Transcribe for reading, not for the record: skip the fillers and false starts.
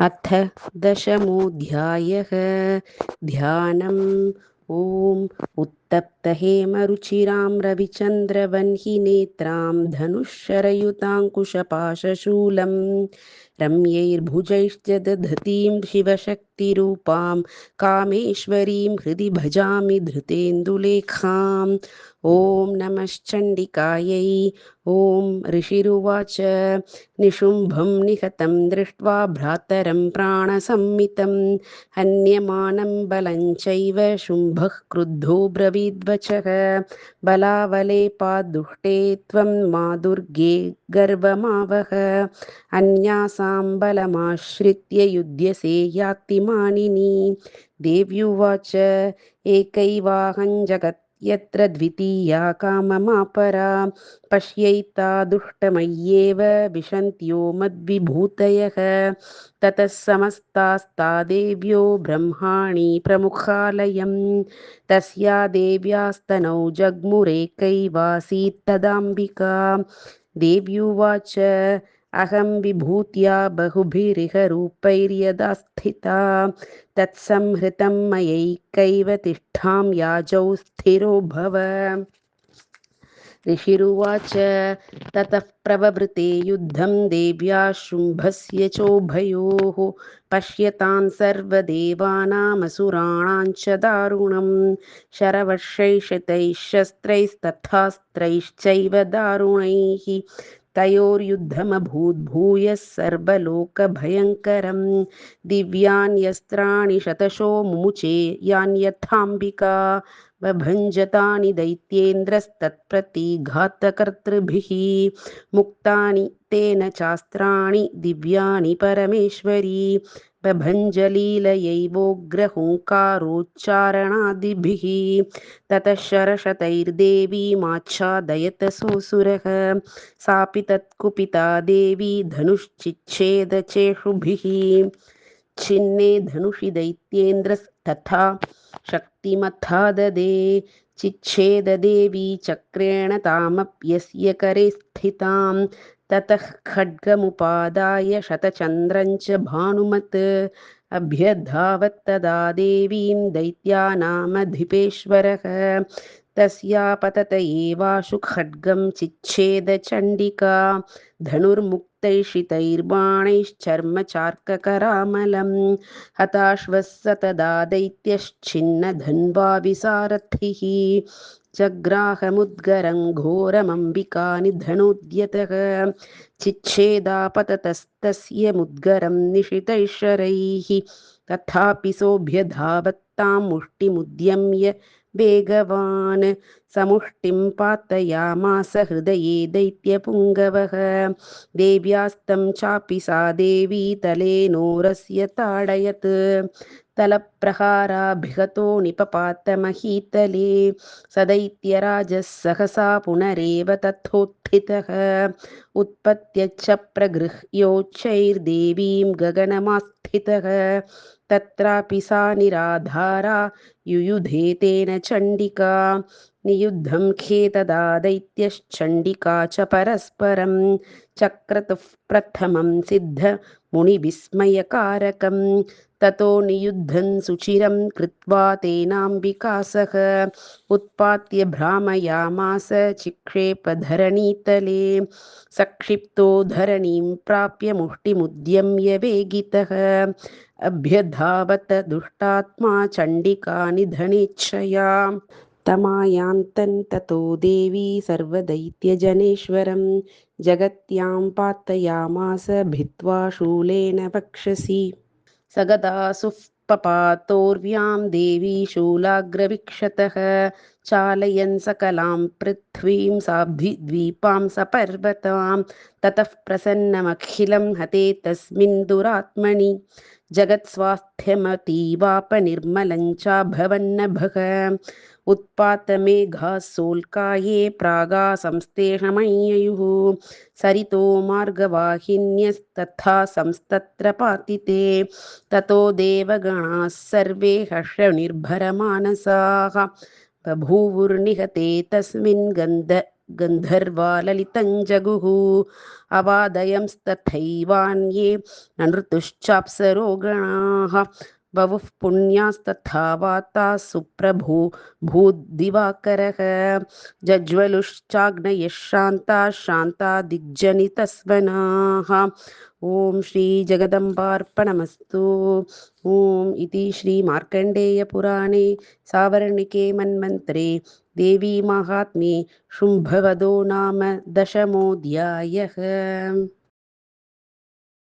अथ दशमोऽध्यायः। ध्यानम्। ॐ उत्तप्तहेमरुचिरां रविचन्द्रवह्निनेत्रां धनुःशरयुताङ्कुशपाशशूलं रम्यैर्भुजैश्च दधतीं शिवशक्तिरूपां कामेश्वरीं हृदि भजामि धृतेन्दुलेखाम्। ॐ नमश्चण्डिकायै। ॐ ऋषिरुवाच। निशुम्भं निहतं दृष्ट्वा भ्रातरं प्राणसम्मितं हन्यमानं बलं चैव शुम्भः क्रुद्धो ब्रवीद्वचः बलावलेपाद्दुष्टे त्वं मा दुर्गे गर्वमावह अन्यासां बलमाश्रित्य युध्यसे याति मानिनी। देव्युवाच एकैवाहं जगत् यत्र द्वितीया काममापरा पश्यैता दुष्टमय्येव विशन्त्यो मद्विभूतयः। ततः समस्तास्ता देव्यो ब्रह्माणि प्रमुखालयम् तस्या देव्यास्तनौ जग्मुरेकैवासीत् तदाम्बिका। देव्युवाच अहं विभूत्या बहुभिरिह रूपैर्यदा स्थिता तत्संहृतं मयैकैव तिष्ठां याजौ स्थिरो भव। ऋषिरुवाच ततः प्रववृते युद्धं देव्या शुम्भस्य चोभयोः पश्यतां सर्वदेवानामसुराणां च दारुणं शरवर्षैः शस्त्रैस्तथास्त्रैश्चैव दारुणैः तयोर्युद्धमभूद्भूयः सर्वलोकभयङ्करं दिव्यान्यस्त्राणि शतशो मुमुचे यान्यथाम्बिका बभञ्जतानि दैत्येन्द्रस्तत्प्रतिघातकर्तृभिः मुक्तानि तेन चास्त्राणि दिव्यानि परमेश्वरी बभञ्जलीलयैवोग्रहुङ्कारोच्चारणादिभिः ततः शरशतैर्देवीमाच्छादयत सोऽसुरः सापि तत्कुपिता देवी धनुश्चिच्छेदचेषुभिः छिन्ने धनुषि दैत्येन्द्रस्तथा शक्तिमथाददे चिच्छेददेवी चक्रेण तामप्यस्य करे स्थितां ततः खड्गमुपादाय शतचन्द्रं च भानुमत् अभ्यधावत्तदा देवीं दैत्यानामधिपेश्वरः तस्या पतत एवाशु खड्गं चिच्छेदचण्डिका धनुर्मुक्तैषितैर्बाणैश्चर्मचार्ककरामलं हताश्वः तदा दैत्यश्छिन्नधन्वा विसारथिः जग्राहमुद्गरं घोरमम्बिकानिधनोद्यतः चिच्छेदापततस्तस्य मुद्गरं निशितैश्वरैः तथापि सोऽभ्यधावत्तां मुष्टिमुद्यम्य वेगवान् समुष्टिं पातयामास हृदये दैत्यपुङ्गवः देव्यास्तं चापि सा देवी तलेनोरस्य ताडयत् तलप्रहाराभिहतो निपपातमहीतले स दैत्यराजः सहसा पुनरेव तथोत्थितः उत्पत्त्यच्च प्रगृह्योच्चैर्देवीं गगनमास्थितः तत्रापि सा निराधारा युयुधे तेन चण्डिका नियुद्धं खेतदा दैत्यश्चण्डिका च परस्परं चक्रतुः प्रथमं सिद्धमुनिविस्मयकारकं ततो नियुद्धं सुचिरं कृत्वा तेनाम्बिका सह उत्पात्य भ्रामयामास चिक्षेपधरणीतले सक्षिप्तो धरणीं प्राप्य मुष्टिमुद्यम्य वेगितः अभ्यधावत दुष्टात्मा चण्डिका निधनेच्छया तमायान्तं ततो देवी सर्वदैत्यजनेश्वरं जगत्यां पातयामास भित्त्वा शूलेन वक्षसि सगदासुः पपातोर्व्यां देवी शूलाग्रवीक्षतः चालयन् सकलां पृथ्वीं साब्धिद्वीपां सपर्वतां ततः प्रसन्नमखिलं हते तस्मिन् दुरात्मनि जगत्स्वास्थ्यमतीवापनिर्मलं चाभवन्नभः उत्पातमेघासोल्काये प्रागासंस्तेषमय्ययुः सरितो मार्गवाहिन्यस्तथा संस्तत्र पातिते ततो देवगणाः सर्वे हर्षनिर्भरमानसाः बभूवुर्निहते तस्मिन् गन्ध गन्धर्वा ललितं जगुः अवादयंस्तथैवान्ये नृतुश्चाप्सरो गणाः बभुः पुण्यास्तथा वाताः सुप्रभो भूद्दिवाकरः जज्वलुश्चाग्नयः शान्ताः शान्तादिग्जनितस्वनाः ॐ श्रीजगदम्बार्पणमस्तु ॐ इति श्रीमार्कण्डेयपुराणे सावर्णिके मन्वन्तरे देवी माहात्म्ये शुम्भवधो नाम दशमोऽध्यायः।